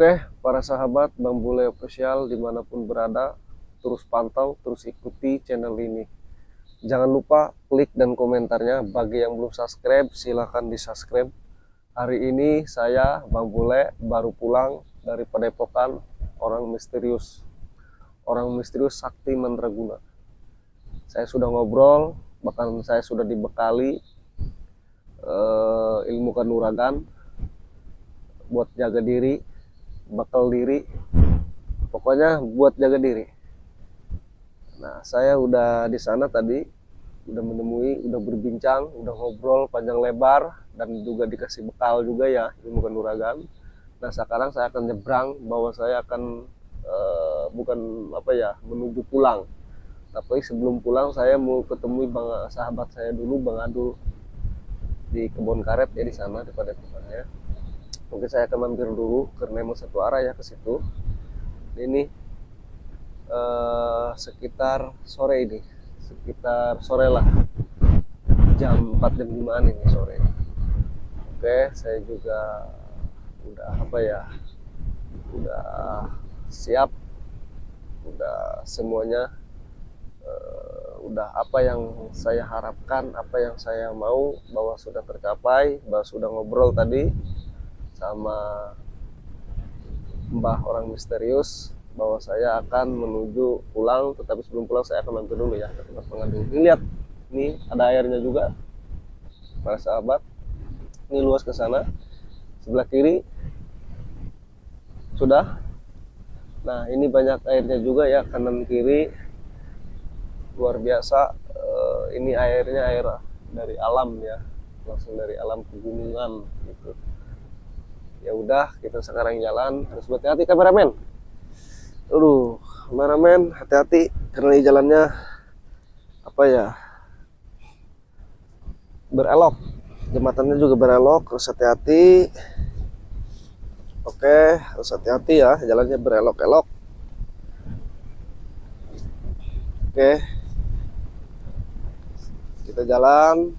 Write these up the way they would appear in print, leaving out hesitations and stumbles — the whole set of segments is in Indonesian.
Oke, para sahabat Bang Bule Official dimanapun berada, terus pantau, terus ikuti channel ini. Jangan lupa klik dan komentarnya. Bagi yang belum subscribe, silahkan di subscribe. Hari ini saya, Bang Bule, baru pulang dari Padepokan orang misterius. Orang misterius Sakti Mandraguna. Saya sudah ngobrol, bahkan saya sudah dibekali ilmu kanuragan buat jaga diri, bakal diri, pokoknya buat jaga diri. Nah, saya udah di sana tadi, udah menemui, udah berbincang, udah ngobrol panjang lebar, dan juga dikasih bekal juga ya ilmu kanuragan. Nah, sekarang saya akan nyebrang, bahwa saya akan bukan apa ya, menuju pulang. Tapi sebelum pulang saya mau ketemu sahabat saya dulu, Bang Adul, di kebun karet ya, di sana di Padepokannya. Mungkin saya akan mampir dulu karena emang satu arah ya ke situ. Ini sekitar sore ini, sekitar sore lah, jam 4 jam 5 ini sore. Oke, saya juga udah apa ya, udah siap, udah semuanya, udah apa yang saya harapkan, apa yang saya mau, bahwa sudah tercapai, bahwa sudah ngobrol tadi sama Mbah orang misterius, bahwa saya akan menuju pulang. Tetapi sebelum pulang saya akan mampir dulu ya ke tempat mengandung. Ini lihat, ini ada airnya juga para sahabat. Ini luas ke sana, sebelah kiri sudah. Nah, ini banyak airnya juga ya, kanan kiri, luar biasa. Ini airnya air dari alam ya, langsung dari alam pegunungan gitu. Ya udah, kita sekarang jalan, harus hati-hati kameramen. Aduh, kameramen hati-hati karena ini jalannya apa ya, berelok, jembatannya juga berelok, harus hati-hati. Oke, harus hati-hati ya, jalannya berelok-elok. Oke, kita jalan.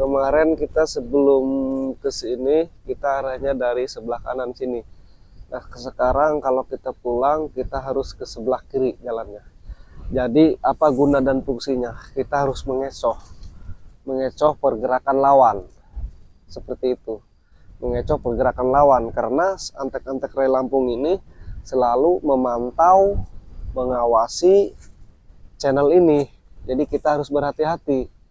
Kemarin kita sebelum ke sini, kita arahnya dari sebelah kanan sini. Nah, sekarang kalau kita pulang, kita harus ke sebelah kiri jalannya. Jadi apa guna dan fungsinya? Kita harus mengecoh pergerakan lawan, seperti itu. Mengecoh pergerakan lawan, karena antek-antek rel Lampung ini selalu memantau, mengawasi channel ini. Jadi kita harus berhati-hati.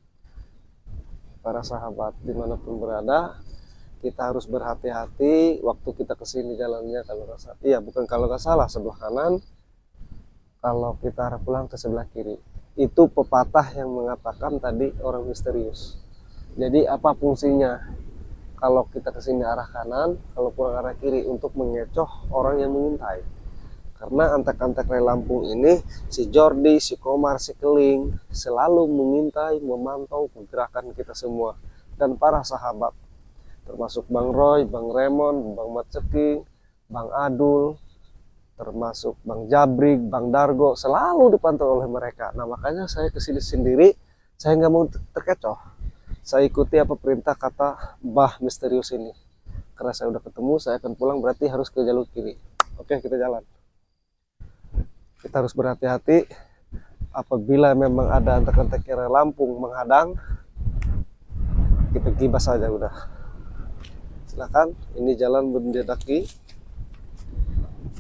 Para sahabat dimanapun berada, kita harus berhati-hati waktu kita kesini jalannya. Kalau nggak salah, iya bukan kalau nggak salah, sebelah kanan. Kalau kita arah pulang ke sebelah kiri. Itu pepatah yang mengatakan tadi orang misterius. Jadi apa fungsinya? Kalau kita kesini arah kanan, kalau pulang arah kiri, untuk mengecoh orang yang mengintai. Karena antek-antek rel Lampung ini, si Jordi, si Komar, si Keling, selalu mengintai, memantau pergerakan kita semua. Dan para sahabat, termasuk Bang Roy, Bang Raymond, Bang Matceking, Bang Adul, termasuk Bang Jabrik, Bang Dargo, selalu dipantau oleh mereka. Nah, makanya saya kesini sendiri, saya nggak mau terkecoh. Saya ikuti apa perintah kata Mbah misterius ini. Karena saya udah ketemu, saya akan pulang, berarti harus ke jalur kiri. Oke, kita jalan. Kita harus berhati-hati. Apabila memang ada antek-antek rel Lampung menghadang, kita gibas saja udah. Silakan, ini jalan mendaki.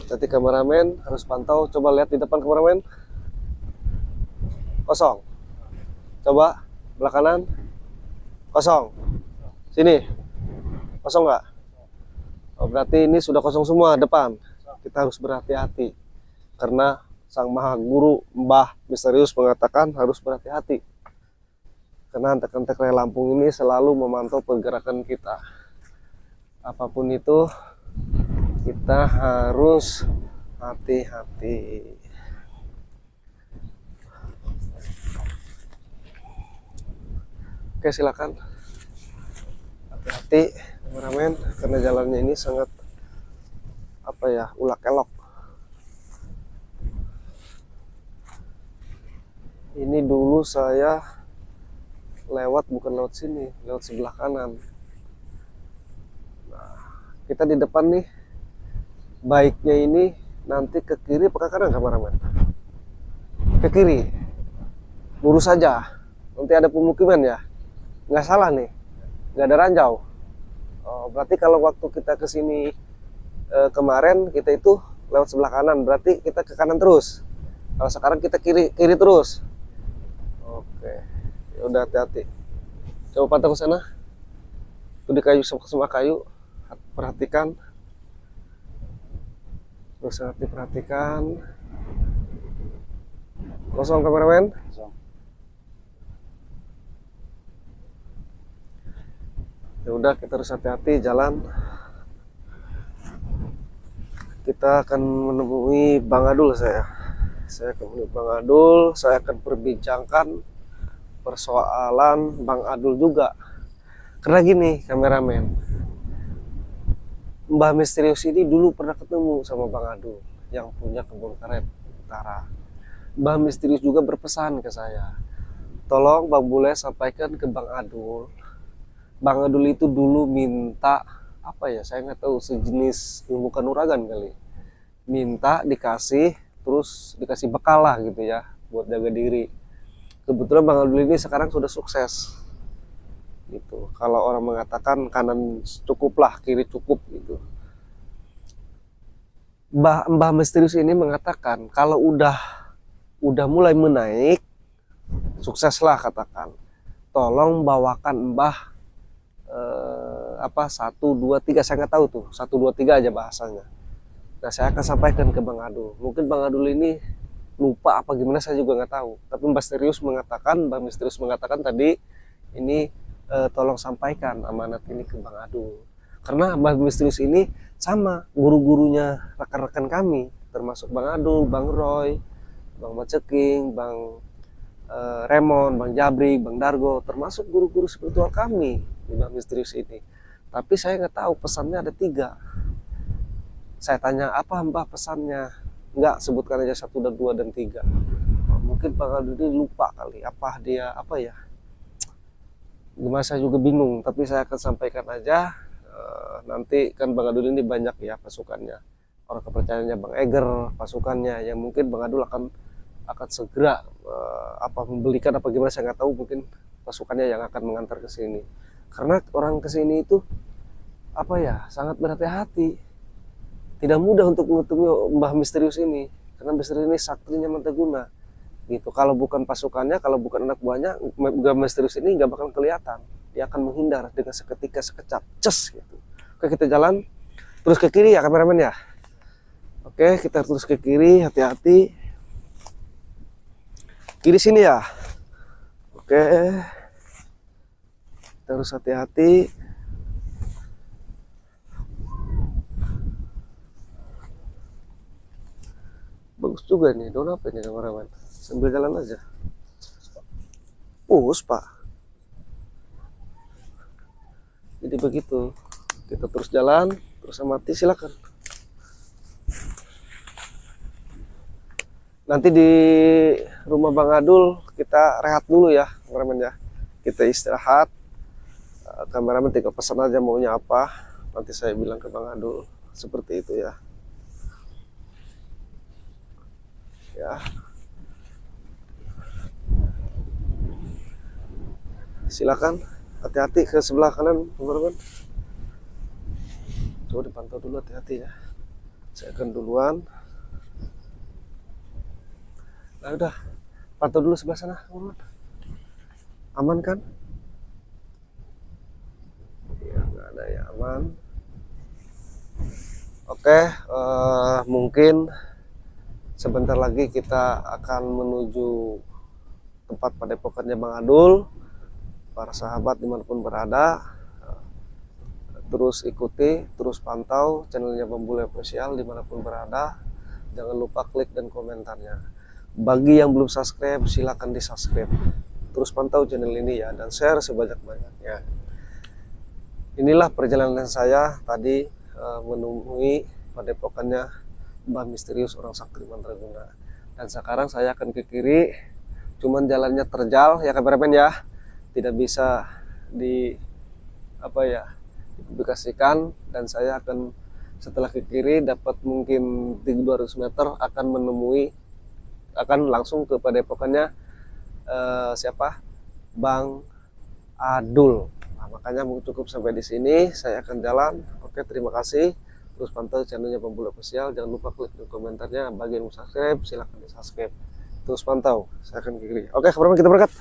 Nanti kameramen harus pantau. Coba lihat di depan kameramen, kosong. Coba belah kanan, kosong. Sini kosong nggak? Oh, berarti ini sudah kosong semua depan. Kita harus berhati-hati karena Sang Maha Guru Mbah misterius mengatakan harus berhati-hati. Karena antek-antek rel Lampung ini selalu memantau pergerakan kita. Apapun itu, kita harus hati-hati. Oke, silakan hati-hati kameramen, karena jalannya ini sangat apa ya, ulak-elok. Ini dulu saya bukan lewat sini, lewat sebelah kanan. Nah, kita di depan nih, baiknya ini nanti ke kiri apa ke kanan kameramen? Ke kiri, lurus saja. Nanti ada pemukiman ya, nggak salah nih, nggak ada ranjau. Oh, berarti kalau waktu kita ke sini kemarin kita itu lewat sebelah kanan, berarti kita ke kanan terus. Kalau sekarang kita kiri terus. Oke, ya udah, hati-hati. Coba pantau ke sana. Itu di kayu, semua kayu. Perhatikan. Terus perhatikan. Kosong kameramen. Kosong. Ya udah, kita harus hati-hati jalan. Kita akan menemui Bang Adul. Saya akan menemui Bang Adul. Saya akan perbincangkan persoalan Bang Adul juga. Karena gini kameramen, Mbah Misterius ini dulu pernah ketemu sama Bang Adul yang punya kebun karet utara. Mbah Misterius juga berpesan ke saya, tolong Bang Bule sampaikan ke Bang Adul. Bang Adul itu dulu minta apa ya, saya nggak tahu, sejenis ilmu kanuragan kali, minta dikasih, terus dikasih bekal lah gitu ya buat jaga diri. Kebetulan Bang Adul ini sekarang sudah sukses gitu. Kalau orang mengatakan kanan cukup lah, kiri cukup gitu. Mbah Misterius ini mengatakan kalau udah mulai menaik, sukses lah katakan, tolong bawakan Mbah 1, 2, 3, saya nggak tahu tuh, 1, 2, 3 aja bahasanya. Nah, saya akan sampaikan ke Bang Adul. Mungkin Bang Adul ini lupa apa gimana, saya juga nggak tahu. Tapi Mbah Misterius mengatakan tadi ini tolong sampaikan amanat ini ke Bang Adul. Karena Mbah Misterius ini sama guru-gurunya rekan-rekan kami, termasuk Bang Adul, Bang Roy, Bang Maceking, Bang Remon, Bang Jabri, Bang Dargo, termasuk guru-guru spiritual kami di Mbah Misterius ini. Tapi saya nggak tahu, pesannya ada 3. Saya tanya apa Mbah pesannya, nggak, sebutkan aja 1 dan 2 dan 3. Mungkin Bang Adul ini lupa kali, apa dia apa ya, gimana saya juga bingung. Tapi saya akan sampaikan aja. Nanti kan Bang Adul ini banyak ya pasukannya, orang kepercayaannya Bang Eger, pasukannya yang mungkin Bang Adul akan segera membelikan apa gimana, saya nggak tahu. Mungkin pasukannya yang akan mengantar ke sini, karena orang ke sini itu apa ya, sangat berhati-hati. Tidak mudah untuk mengetemu Mbah Misterius ini, karena Misterius ini saktinya Manteguna gitu. Kalau bukan pasukannya, kalau bukan anak buahnya, Mbah Misterius ini nggak bakal kelihatan. Dia akan menghindar dengan seketika, sekejap, ces gitu. Oke, kita jalan terus ke kiri ya kameramen ya. Oke, kita terus ke kiri, hati-hati. Kiri sini ya. Oke, kita harus hati-hati. Bagus juga nih, daun apa ini kameramen? Sambil jalan aja. Pak. Jadi begitu. Kita terus jalan, terus amati, silakan. Nanti di rumah Bang Adul kita rehat dulu ya kameramen ya. Kita istirahat. Kameramen tinggal pesan aja maunya apa. Nanti saya bilang ke Bang Adul. Seperti itu ya. Ya. Silakan, hati-hati ke sebelah kanan teman-teman. Coba dipantau dulu, hati-hati ya. Saya akan duluan. Nah udah, pantau dulu sebelah sana teman-teman. Aman kan? Ya, nggak ada ya, aman. Oke, mungkin sebentar lagi kita akan menuju tempat padepokannya Bang Adul. Para sahabat dimanapun berada, terus ikuti, terus pantau channelnya Bang Bule Official dimanapun berada. Jangan lupa klik dan komentarnya. Bagi yang belum subscribe, silakan di subscribe. Terus pantau channel ini ya, dan share sebanyak-banyaknya. Inilah perjalanan saya tadi menemui padepokannya Mbah Misterius, orang sakti Mandraguna. Dan sekarang saya akan ke kiri, cuman jalannya terjal ya kameramen ya. tidak bisa di apa ya dipublikasikan, dan saya akan setelah ke kiri dapat mungkin 200 meter akan langsung ke padepokannya siapa, Bang Adul. Nah, makanya cukup sampai di sini, saya akan jalan. Oke, terima kasih. Terus pantau channelnya Pembulu Official. Jangan lupa klik di komentarnya. Bagi yang mau subscribe, silahkan di subscribe. Terus pantau. Saya akan ke kiri. Oke, kabar kita berangkat.